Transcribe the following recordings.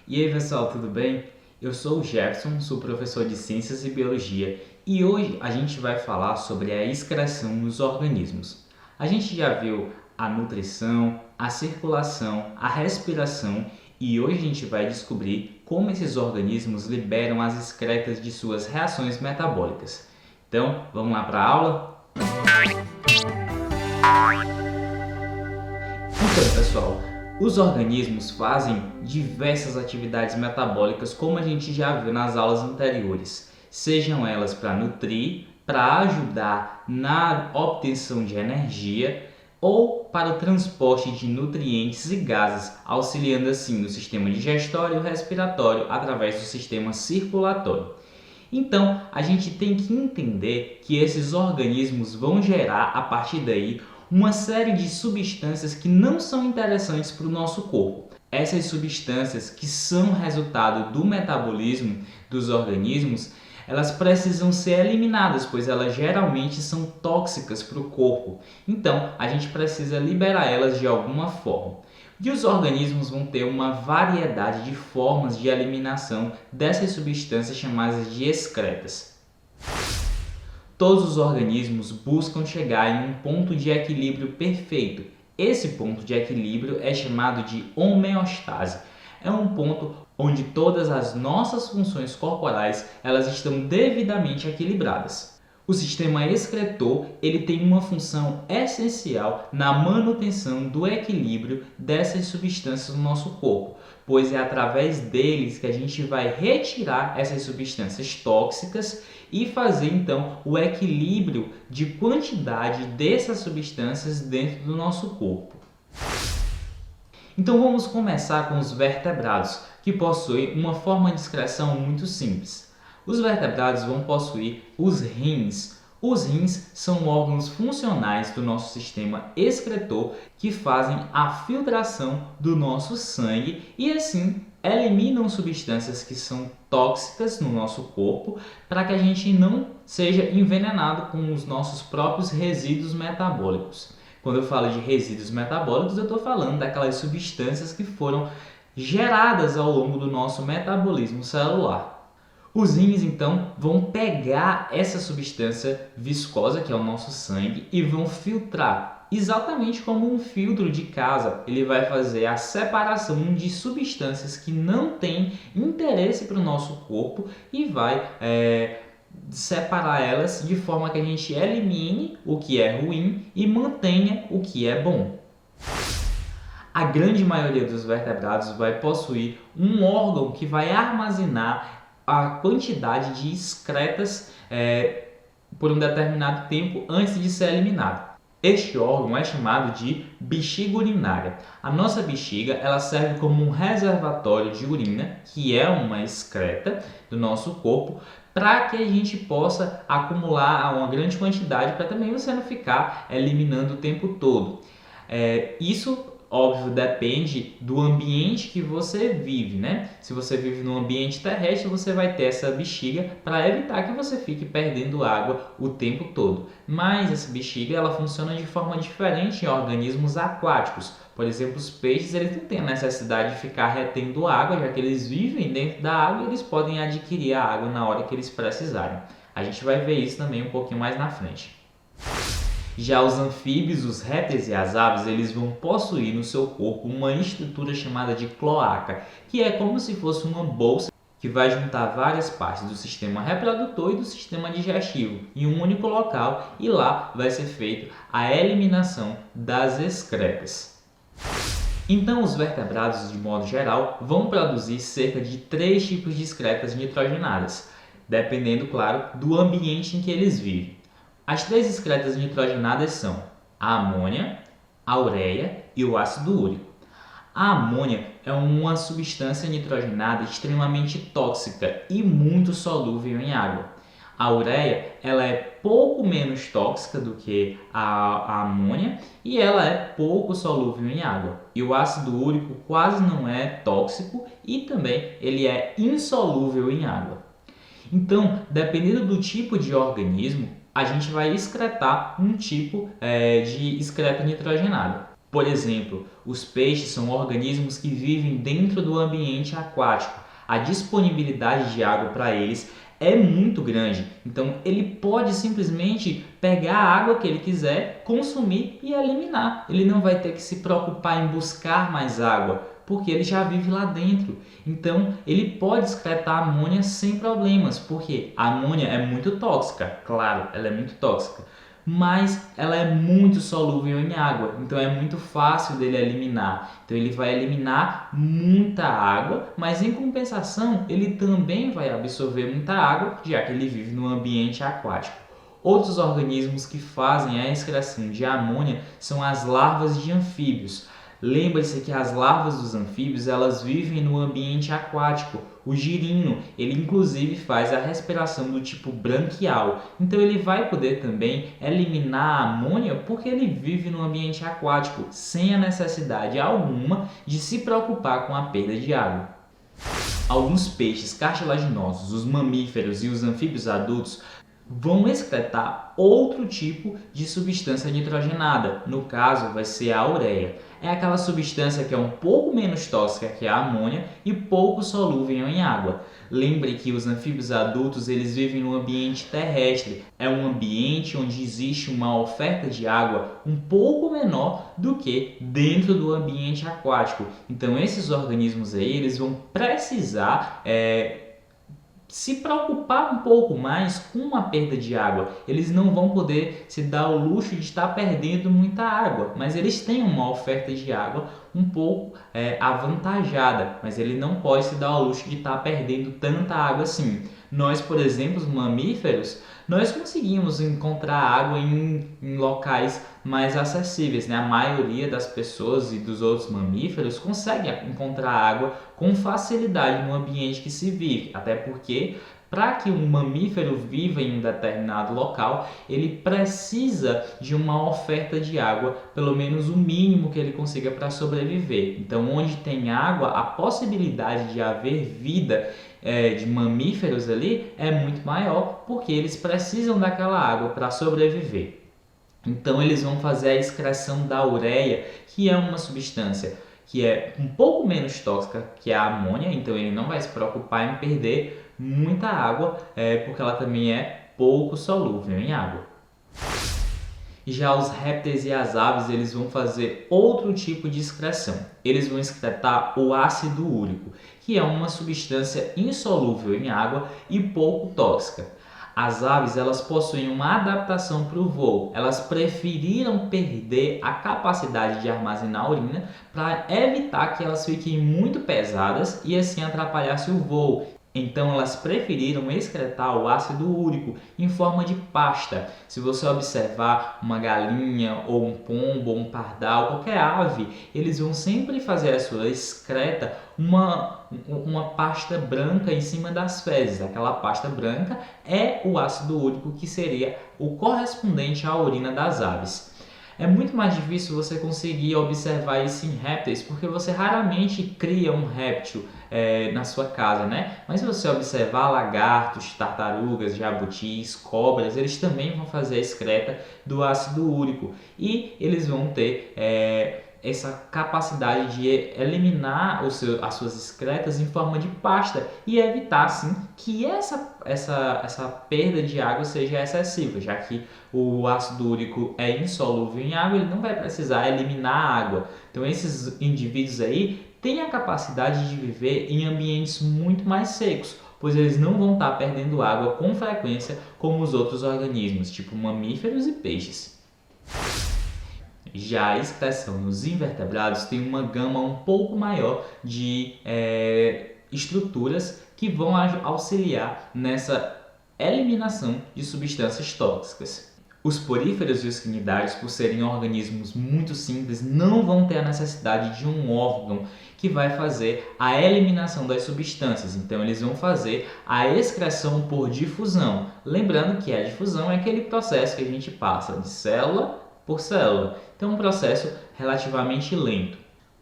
E aí pessoal, tudo bem? Eu sou o Jefferson, sou professor de Ciências e Biologia e hoje a gente vai falar sobre a excreção nos organismos. A gente já viu a nutrição, a circulação, a respiração e hoje a gente vai descobrir como esses organismos liberam as excretas de suas reações metabólicas. Então, vamos lá para a aula? Então, pessoal, os organismos fazem diversas atividades metabólicas, como a gente já viu nas aulas anteriores, sejam elas para nutrir, para ajudar na obtenção de energia ou para o transporte de nutrientes e gases, auxiliando assim no sistema digestório e respiratório através do sistema circulatório. Então, a gente tem que entender que esses organismos vão gerar, a partir daí, uma série de substâncias que não são interessantes para o nosso corpo. Essas substâncias que são resultado do metabolismo dos organismos, elas precisam ser eliminadas, pois elas geralmente são tóxicas para o corpo. Então, a gente precisa liberar elas de alguma forma. E os organismos vão ter uma variedade de formas de eliminação dessas substâncias chamadas de excretas. Todos os organismos buscam chegar em um ponto de equilíbrio perfeito. Esse ponto de equilíbrio é chamado de homeostase. É um ponto onde todas as nossas funções corporais elas estão devidamente equilibradas. O sistema excretor ele tem uma função essencial na manutenção do equilíbrio dessas substâncias no nosso corpo, pois é através deles que a gente vai retirar essas substâncias tóxicas e fazer então o equilíbrio de quantidade dessas substâncias dentro do nosso corpo. Então vamos começar com os vertebrados, que possuem uma forma de excreção muito simples. Os vertebrados vão possuir os rins. Os rins são órgãos funcionais do nosso sistema excretor que fazem a filtração do nosso sangue e assim eliminam substâncias que são tóxicas no nosso corpo para que a gente não seja envenenado com os nossos próprios resíduos metabólicos. Quando eu falo de resíduos metabólicos, eu estou falando daquelas substâncias que foram geradas ao longo do nosso metabolismo celular. Os rins, então, vão pegar essa substância viscosa, que é o nosso sangue, e vão filtrar. Exatamente como um filtro de casa, ele vai fazer a separação de substâncias que não têm interesse para o nosso corpo e vai separar elas de forma que a gente elimine o que é ruim e mantenha o que é bom. A grande maioria dos vertebrados vai possuir um órgão que vai armazenar a quantidade de excretas por um determinado tempo antes de ser eliminado. Este órgão é chamado de bexiga urinária. A nossa bexiga ela serve como um reservatório de urina, que é uma excreta do nosso corpo, para que a gente possa acumular uma grande quantidade, para também você não ficar eliminando o tempo todo. Isso óbvio, depende do ambiente que você vive, né? Se você vive num ambiente terrestre, você vai ter essa bexiga para evitar que você fique perdendo água o tempo todo. Mas essa bexiga, ela funciona de forma diferente em organismos aquáticos. Por exemplo, os peixes, eles não têm a necessidade de ficar retendo água, já que eles vivem dentro da água e eles podem adquirir a água na hora que eles precisarem. A gente vai ver isso também um pouquinho mais na frente. Já os anfíbios, os répteis e as aves, eles vão possuir no seu corpo uma estrutura chamada de cloaca, que é como se fosse uma bolsa que vai juntar várias partes do sistema reprodutor e do sistema digestivo em um único local e lá vai ser feita a eliminação das excretas. Então, os vertebrados, de modo geral, vão produzir cerca de 3 tipos de excretas nitrogenadas, dependendo, claro, do ambiente em que eles vivem. As 3 excretas nitrogenadas são a amônia, a ureia e o ácido úrico. A amônia é uma substância nitrogenada extremamente tóxica e muito solúvel em água. A ureia ela é pouco menos tóxica do que a amônia e ela é pouco solúvel em água. E o ácido úrico quase não é tóxico e também ele é insolúvel em água. Então, dependendo do tipo de organismo, a gente vai excretar um tipo de excreta nitrogenada. Por exemplo, os peixes são organismos que vivem dentro do ambiente aquático. A disponibilidade de água para eles é muito grande, então ele pode simplesmente pegar a água que ele quiser, consumir e eliminar. Ele não vai ter que se preocupar em buscar mais água, porque ele já vive lá dentro. Então ele pode excretar amônia sem problemas, porque a amônia é muito tóxica, claro, ela é muito tóxica, mas ela é muito solúvel em água, então é muito fácil dele eliminar. Então ele vai eliminar muita água, mas em compensação ele também vai absorver muita água, já que ele vive no ambiente aquático. Outros organismos que fazem a excreção de amônia são as larvas de anfíbios. Lembre-se que as larvas dos anfíbios elas vivem no ambiente aquático. O girino, ele inclusive faz a respiração do tipo branquial. Então ele vai poder também eliminar a amônia porque ele vive no ambiente aquático, sem a necessidade alguma de se preocupar com a perda de água. Alguns peixes cartilaginosos, os mamíferos e os anfíbios adultos, vão excretar outro tipo de substância nitrogenada. No caso, vai ser a ureia. É aquela substância que é um pouco menos tóxica que a amônia e pouco solúvel em água. Lembre que os anfíbios adultos eles vivem no ambiente terrestre. É um ambiente onde existe uma oferta de água um pouco menor do que dentro do ambiente aquático. Então esses organismos aí eles vão precisar se preocupar um pouco mais com a perda de água. Eles não vão poder se dar o luxo de estar perdendo muita água, mas eles têm uma oferta de água um pouco avantajada, mas ele não pode se dar o luxo de estar perdendo tanta água assim. Nós, por exemplo, os mamíferos, nós conseguimos encontrar água em locais mais acessíveis, né? A maioria das pessoas e dos outros mamíferos consegue encontrar água com facilidade no ambiente que se vive, até porque para que um mamífero viva em um determinado local, ele precisa de uma oferta de água, pelo menos o mínimo que ele consiga para sobreviver. Então, onde tem água, a possibilidade de haver vida de mamíferos ali é muito maior, porque eles precisam daquela água para sobreviver. Então eles vão fazer a excreção da ureia, que é uma substância que é um pouco menos tóxica que a amônia, então ele não vai se preocupar em perder muita água, porque ela também é pouco solúvel em água. Já os répteis e as aves eles vão fazer outro tipo de excreção. Eles vão excretar o ácido úrico, que é uma substância insolúvel em água e pouco tóxica. As aves elas possuem uma adaptação para o voo. Elas preferiram perder a capacidade de armazenar urina para evitar que elas fiquem muito pesadas e assim atrapalhasse o voo. Então elas preferiram excretar o ácido úrico em forma de pasta. Se você observar uma galinha ou um pombo ou um pardal, qualquer ave, eles vão sempre fazer a sua excreta uma pasta branca em cima das fezes. Aquela pasta branca é o ácido úrico que seria o correspondente à urina das aves. É muito mais difícil você conseguir observar isso em répteis, porque você raramente cria um réptil na sua casa, né? Mas se você observar lagartos, tartarugas, jabutis, cobras, eles também vão fazer a excreta do ácido úrico e eles vão ter essa capacidade de eliminar as suas excretas em forma de pasta e evitar, sim, que essa perda de água seja excessiva, já que o ácido úrico é insolúvel em água, ele não vai precisar eliminar a água. Então esses indivíduos aí têm a capacidade de viver em ambientes muito mais secos, pois eles não vão estar perdendo água com frequência como os outros organismos, tipo mamíferos e peixes. Já a excreção nos invertebrados tem uma gama um pouco maior de estruturas que vão auxiliar nessa eliminação de substâncias tóxicas. Os poríferos e os cnidários, por serem organismos muito simples, não vão ter a necessidade de um órgão que vai fazer a eliminação das substâncias. Então, eles vão fazer a excreção por difusão. Lembrando que a difusão é aquele processo que a gente passa de célula por célula. Então, é um processo relativamente lento.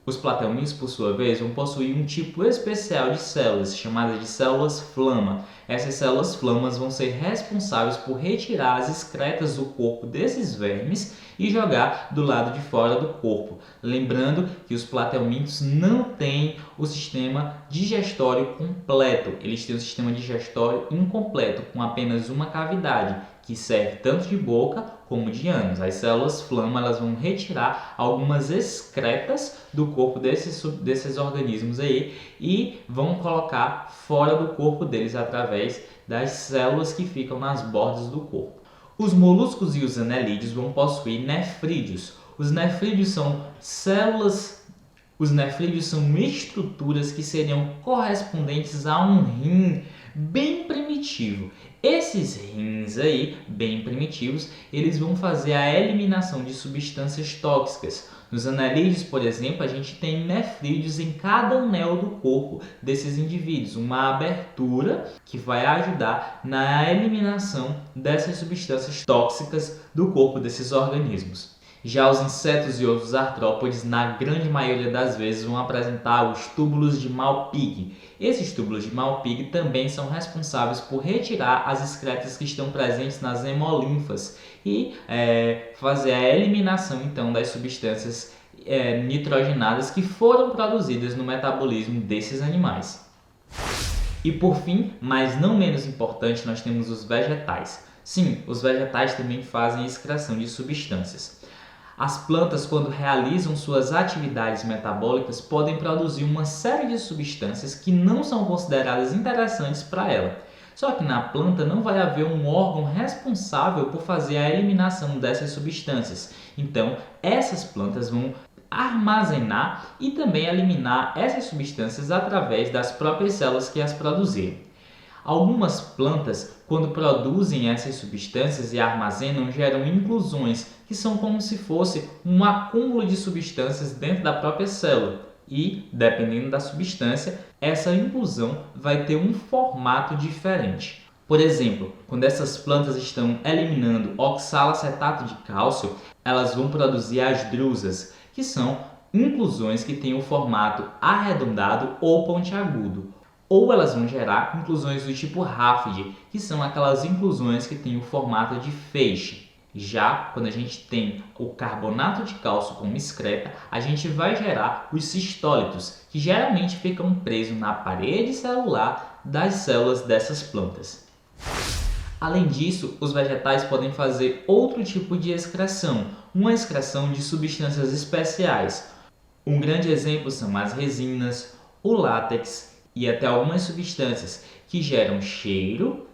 Os platelmintos, por sua vez, vão possuir um tipo especial de células, chamadas de células flama. Essas células flamas vão ser responsáveis por retirar as excretas do corpo desses vermes e jogar do lado de fora do corpo. Lembrando que os platelmintos não têm o sistema digestório completo, eles têm o sistema digestório incompleto, com apenas uma cavidade, que serve tanto de boca como de ânus. As células flama elas vão retirar algumas excretas do corpo desses organismos aí e vão colocar fora do corpo deles através das células que ficam nas bordas do corpo. Os moluscos e os anelídeos vão possuir nefrídeos. Os nefrídeos são estruturas que seriam correspondentes a um rim bem primitivo. Esses rins aí, bem primitivos, eles vão fazer a eliminação de substâncias tóxicas. Nos anelídeos, por exemplo, a gente tem nefrídeos em cada anel do corpo desses indivíduos, uma abertura que vai ajudar na eliminação dessas substâncias tóxicas do corpo desses organismos. Já os insetos e outros artrópodes, na grande maioria das vezes, vão apresentar os túbulos de Malpighi. Esses túbulos de Malpighi também são responsáveis por retirar as excretas que estão presentes nas hemolinfas e fazer a eliminação então das substâncias nitrogenadas que foram produzidas no metabolismo desses animais. E por fim, mas não menos importante, nós temos os vegetais. Sim, os vegetais também fazem a excreção de substâncias. As plantas, quando realizam suas atividades metabólicas, podem produzir uma série de substâncias que não são consideradas interessantes para ela. Só que na planta não vai haver um órgão responsável por fazer a eliminação dessas substâncias. Então, essas plantas vão armazenar e também eliminar essas substâncias através das próprias células que as produziram. Algumas plantas, quando produzem essas substâncias e armazenam, geram inclusões, que são como se fosse um acúmulo de substâncias dentro da própria célula. E, dependendo da substância, essa inclusão vai ter um formato diferente. Por exemplo, quando essas plantas estão eliminando oxalacetato de cálcio, elas vão produzir as drusas, que são inclusões que têm o formato arredondado ou pontiagudo. Ou elas vão gerar inclusões do tipo ráfide, que são aquelas inclusões que têm o formato de feixe. Já quando a gente tem o carbonato de cálcio como excreta, a gente vai gerar os cistólitos, que geralmente ficam presos na parede celular das células dessas plantas. Além disso, os vegetais podem fazer outro tipo de excreção, uma excreção de substâncias especiais. Um grande exemplo são as resinas, o látex e até algumas substâncias que geram cheiro,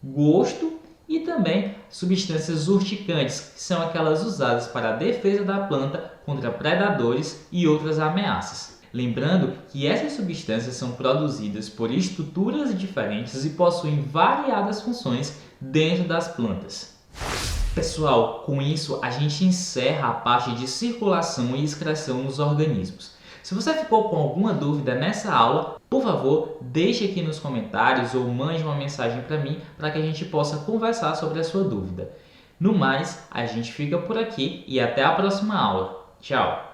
gosto e também substâncias urticantes, que são aquelas usadas para a defesa da planta contra predadores e outras ameaças. Lembrando que essas substâncias são produzidas por estruturas diferentes e possuem variadas funções dentro das plantas. Pessoal, com isso a gente encerra a parte de circulação e excreção nos organismos. Se você ficou com alguma dúvida nessa aula, por favor, deixe aqui nos comentários ou mande uma mensagem para mim para que a gente possa conversar sobre a sua dúvida. No mais, a gente fica por aqui e até a próxima aula. Tchau!